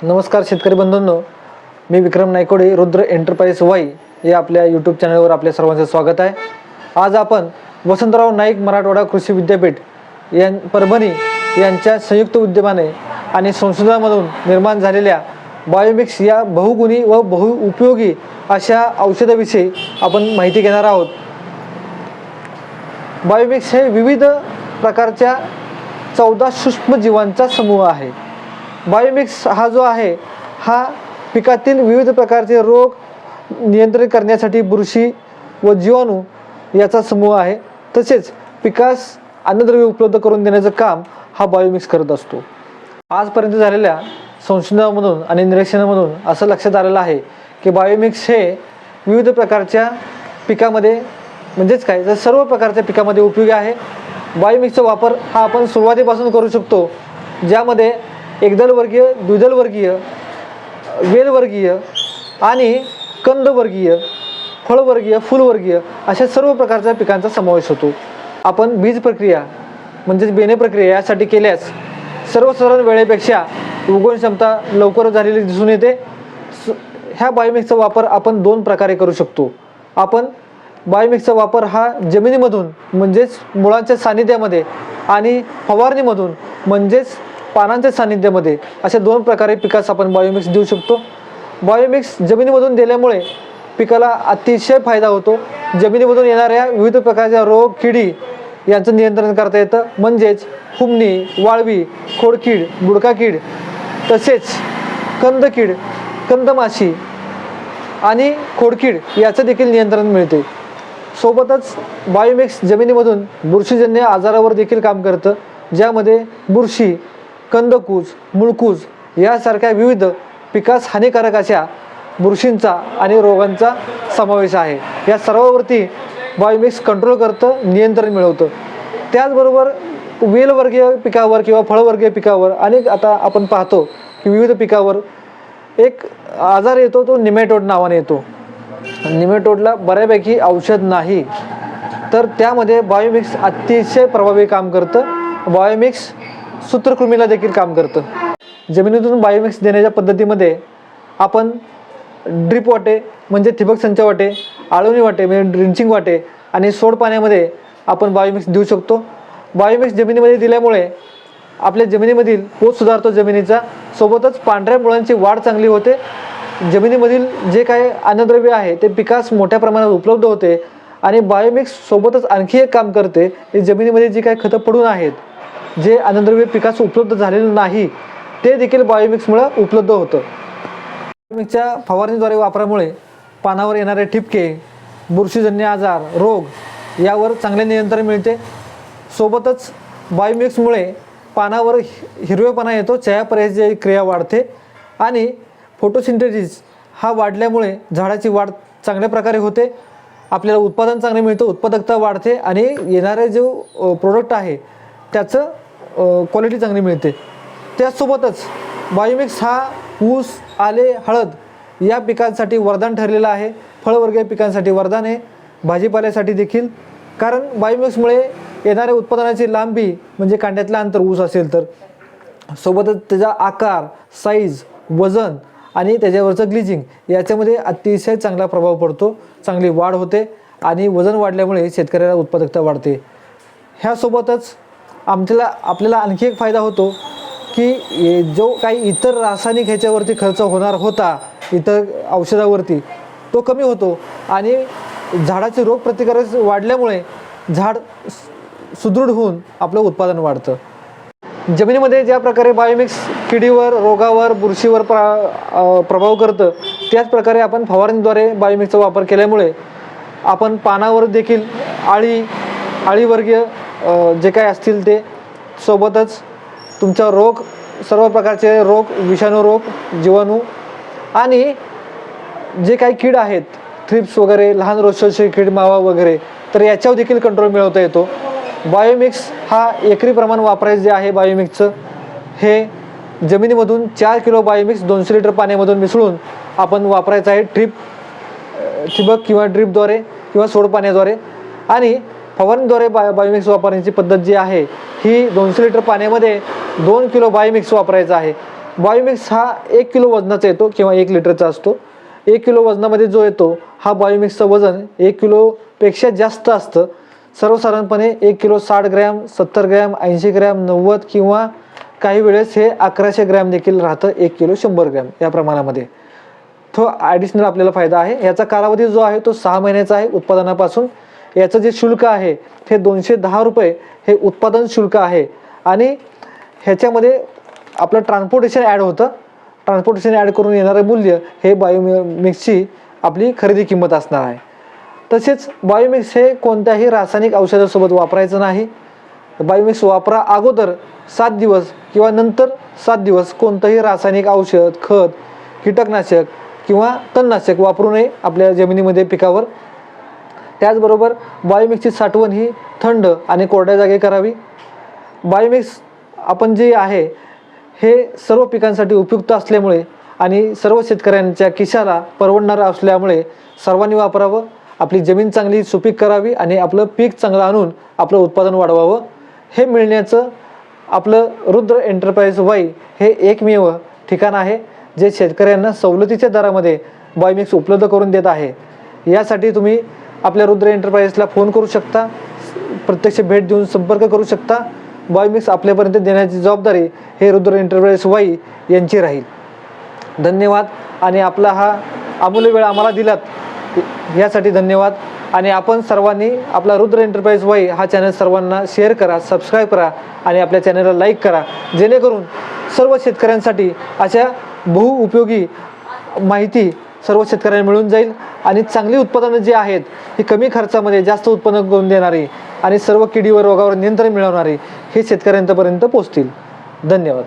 नमस्कार शेतकरी बंधूंनो, मी विक्रम नायकोडे, रुद्र एंटरप्राइज वाई या आपल्या यूट्यूब चॅनलवर आपल्या सर्वांचं स्वागत आहे. आज आपण वसंतराव नाईक मराठवाडा कृषी विद्यापीठ परभणी यांच्या संयुक्त उद्यमाने आणि संशोधनामधून निर्माण झालेल्या बायोमिक्स या बहुगुणी व बहुउपयोगी अशा औषधाविषयी आपण माहिती घेणार आहोत. बायोमिक्स हे विविध प्रकारच्या 14 सूक्ष्म जीवांचा समूह आहे. बायोमिक्स हा जो आहे हा पिकातील विविध प्रकारचे रोग नियंत्रित करण्यासाठी बुरशी व जीवाणू याचा समूह आहे. तसेच पिकास अन्नद्रव्य उपलब्ध करून देण्याचं काम हा बायोमिक्स करत असतो. आजपर्यंत झालेल्या संशोधनामधून आणि निरीक्षणामधून असं लक्षात आलेलं आहे की बायोमिक्स हे विविध प्रकारच्या पिकामध्ये म्हणजेच काय तर सर्व प्रकारच्या पिकामध्ये उपयोगी आहे. बायोमिक्सचा वापर हा आपण सुरुवातीपासून करू शकतो, ज्यामध्ये एकदल वर्गीय, द्विदल वर्गीय, वेलवर्गीय आणि कंदवर्गीय, फळवर्गीय, फुलवर्गीय अशा सर्व प्रकारच्या पिकांचा समावेश होतो. आपण बीज प्रक्रिया म्हणजेच बेणे प्रक्रिया यासाठी केल्यास सर्वसाधारण वेळेपेक्षा उगवण क्षमता लवकर झालेली दिसून येते. ह्या बायोमिक्सचा वापर आपण 2 प्रकारे करू शकतो. आपण बायोमिक्सचा वापर हा जमिनीमधून म्हणजेच मुळांच्या सानिध्यामध्ये आणि फवारणीमधून म्हणजेच पानांच्या सानिध्यामध्ये अशा 2 प्रकारे पिकास आपण बायोमिक्स देऊ शकतो. बायोमिक्स जमिनीमधून दिल्यामुळे पिकाला अतिशय फायदा होतो. जमिनीमधून येणाऱ्या विविध प्रकारच्या रोग किडी यांचं नियंत्रण करता येतं. म्हणजेच फुमणी, वाळवी, खोडकीड, बुडकाकीड तसेच कंदकीड, कंदमाशी आणि खोडकीड याचं देखील नियंत्रण मिळते. सोबतच बायोमिक्स जमिनीमधून बुरशीजन्य आजारावर देखील काम करतं, ज्यामध्ये बुरशी, कंदकूज, मुळकूज यासारख्या विविध पिकास हानिकारक अशा बुरशींचा आणि रोगांचा समावेश आहे. या सर्वावरती बायोमिक्स कंट्रोल करतं, नियंत्रण मिळवतं. त्याचबरोबर वेलवर्गीय पिकावर किंवा फळवर्गीय पिकावर आणि आता आपण पाहतो की विविध पिकावर एक आजार येतो, तो निमॅटोड नावाने येतो. निमॅटोडला बऱ्यापैकी औषध नाही, तर त्यामध्ये बायोमिक्स अतिशय प्रभावी काम करतं. बायोमिक्स सूत्रकृमीला देखील काम करतं. जमिनीतून बायोमिक्स देण्याच्या पद्धतीमध्ये आपण ड्रिप वाटे म्हणजे ठिबक संच वाटे, आळवणी वाटे म्हणजे ड्रिंचिंग वाटे आणि सोड पाण्यामध्ये आपण बायोमिक्स देऊ शकतो. बायोमिक्स जमिनीमध्ये दिल्यामुळे आपल्या जमिनीमधील पोत सुधारतो जमिनीचा, सोबतच पांढऱ्या मुळांची वाढ चांगली होते. जमिनीमधील जे काही अन्नद्रव्य आहे ते पिकास मोठ्या प्रमाणात उपलब्ध होते. आणि बायोमिक्स सोबतच आणखी एक काम करते, की जमिनीमध्ये जी काही खतं पडून आहेत, जे अन्नद्रव्य पिकास उपलब्ध झालेलं नाही ते देखील बायोमिक्समुळे उपलब्ध होतं. बायोमिक्सच्या फवारणीद्वारे वापरामुळे पानावर येणारे ठिपके, बुरशीजन्य आजार, रोग यावर चांगले नियंत्रण मिळते. सोबतच बायोमिक्समुळे पानावर हिरवेपणा येतो, चयापचय क्रिया वाढते आणि फोटोसिंथेसिस हा वाढल्यामुळे झाडाची वाढ चांगल्या प्रकारे होते. आपल्याला उत्पादन चांगले मिळतं, उत्पादकता वाढते आणि येणारे जो प्रोडक्ट आहे त्याचं क्वालिटी चांगली मिळते. त्याचसोबतच बायोमिक्स हा ऊस, आले, हळद या पिकांसाठी वरदान ठरलेला आहे. फळवर्गीय पिकांसाठी वरदान आहे, भाजीपाल्यासाठी देखील. कारण बायोमिक्समुळे येणाऱ्या उत्पादनाची लांबी म्हणजे कांड्यातलं अंतर ऊस असेल तर, सोबतच त्याचा आकार, साईज, वजन आणि त्याच्यावरचं ग्लिजिंग याच्यामध्ये अतिशय चांगला प्रभाव पडतो. चांगली वाढ होते आणि वजन वाढल्यामुळे शेतकऱ्याला उत्पादकता वाढते. ह्यासोबतच आपल्याला आणखी एक फायदा होतो की जो काही इतर रासायनिक ह्याच्यावरती खर्च होणार होता, इतर औषधावरती, तो कमी होतो आणि झाडाचे रोगप्रतिकारक वाढल्यामुळे झाड सुदृढ होऊन आपलं उत्पादन वाढतं. जमिनीमध्ये ज्या प्रकारे बायोमिक्स किडीवर, रोगावर, बुरशीवर प्रभाव करतं, त्याच प्रकारे आपण फवारणीद्वारे बायोमिक्सचा वापर केल्यामुळे आपण पानावर देखील आळीवर्गीय जे काय असतील ते, सोबतच तुमचा रोग, सर्व प्रकारचे रोग, विषाणू रोग, जीवाणू आणि जे काही कीड आहेत, थ्रिप्स वगैरे, लहान रोगराई कीड, मावा वगैरे, तर याच्यावर देखील कंट्रोल मिळवता येतो. बायोमिक्स हा एकरी प्रमाण वापरायचं जे आहे बायोमिक्सचं, हे जमिनीमधून 4 किलो बायोमिक्स 200 लिटर पाण्यामधून मिसळून आपण वापरायचं आहे. ठिबक किंवा ड्रिपद्वारे किंवा सोड पाण्याद्वारे. आणि फवारणीद्वारे बायोमिक्स वापरण्याची पद्धत जी आहे ही 200 लिटर पाण्यामध्ये 2 किलो बायोमिक्स वापरायचं आहे. बायोमिक्स हा 1 किलो वजनाचा येतो किंवा 1 लिटरचा असतो. 1 किलो वजनामध्ये जो येतो हा बायोमिक्सचं वजन 1 किलोपेक्षा जास्त असतं. सर्वसाधारणपणे 1 किलो 60 ग्रॅम, 70 ग्रॅम, 80 ग्रॅम, 90 किंवा काही वेळेस हे 1100 ग्रॅम देखील राहतं 1 किलो 100 ग्रॅम या प्रमाणामध्ये. तो ॲडिशनल आपल्याला फायदा आहे. याचा कालावधी जो आहे तो 6 महिन्याचा आहे उत्पादनापासून. याचं जे शुल्क आहे ते 210 रुपये हे उत्पादन शुल्क आहे आणि ह्याच्यामध्ये आपलं ट्रान्सपोर्टेशन ॲड होतं. ट्रान्सपोर्टेशन ॲड करून येणारं मूल्य हे बायोमिक्सची आपली खरेदी किंमत असणार आहे. तसेच बायोमिक्स हे कोणत्याही रासायनिक औषधासोबत वापरायचं नाही. बायोमिक्स वापरा अगोदर 7 दिवस किंवा नंतर 7 दिवस कोणतंही रासायनिक औषध, खत, कीटकनाशक किंवा तणनाशक वापरू नये आपल्या जमिनीमध्ये पिकावर. त्याचबरोबर बायोमिक्सची साठवण ही थंड आणि कोरड्या जागी करावी. बायोमिक्स आपण जे आहे हे सर्व पिकांसाठी उपयुक्त असल्यामुळे आणि सर्व शेतकऱ्यांच्या खिशाला परवडणारं असल्यामुळे सर्वांनी वापरावं. आपली जमीन चांगली सुपीक करावी आणि आपलं पीक चांगलं आणून आपलं उत्पादन वाढवावं. हे मिळण्याचं आपलं रुद्र एंटरप्राइज वाई हे एकमेव ठिकाण आहे जे शेतकऱ्यांना सवलतीच्या दरामध्ये बायोमिक्स उपलब्ध करून देत आहे. यासाठी तुम्ही आपल्या रुद्र एंटरप्राइजला फोन करू शकता, प्रत्यक्ष भेट देऊन संपर्क करू शकता. बायोमिक्स आपल्यापर्यंत देण्याची जबाबदारी हे रुद्र एंटरप्राइज वाई यांची राहील. धन्यवाद आणि आपला हा अमूल्य वेळ आम्हाला दिलात यासाठी धन्यवाद. आणि आपण सर्वांनी आपला रुद्र एंटरप्राइज वाई हा चॅनल सर्वांना शेअर करा, सबस्क्राईब करा आणि आपल्या चॅनलला लाईक करा, जेणेकरून सर्व शेतकऱ्यांसाठी अशा बहुउपयोगी माहिती सर्व शेतकऱ्यांना मिळून जाईल आणि चांगली उत्पादनं जी आहेत ही कमी खर्चामध्ये जास्त उत्पन्न करून देणारी आणि सर्व किडीवर रोगावर नियंत्रण मिळवणारी हे शेतकऱ्यांपर्यंत पोहोचतील. धन्यवाद.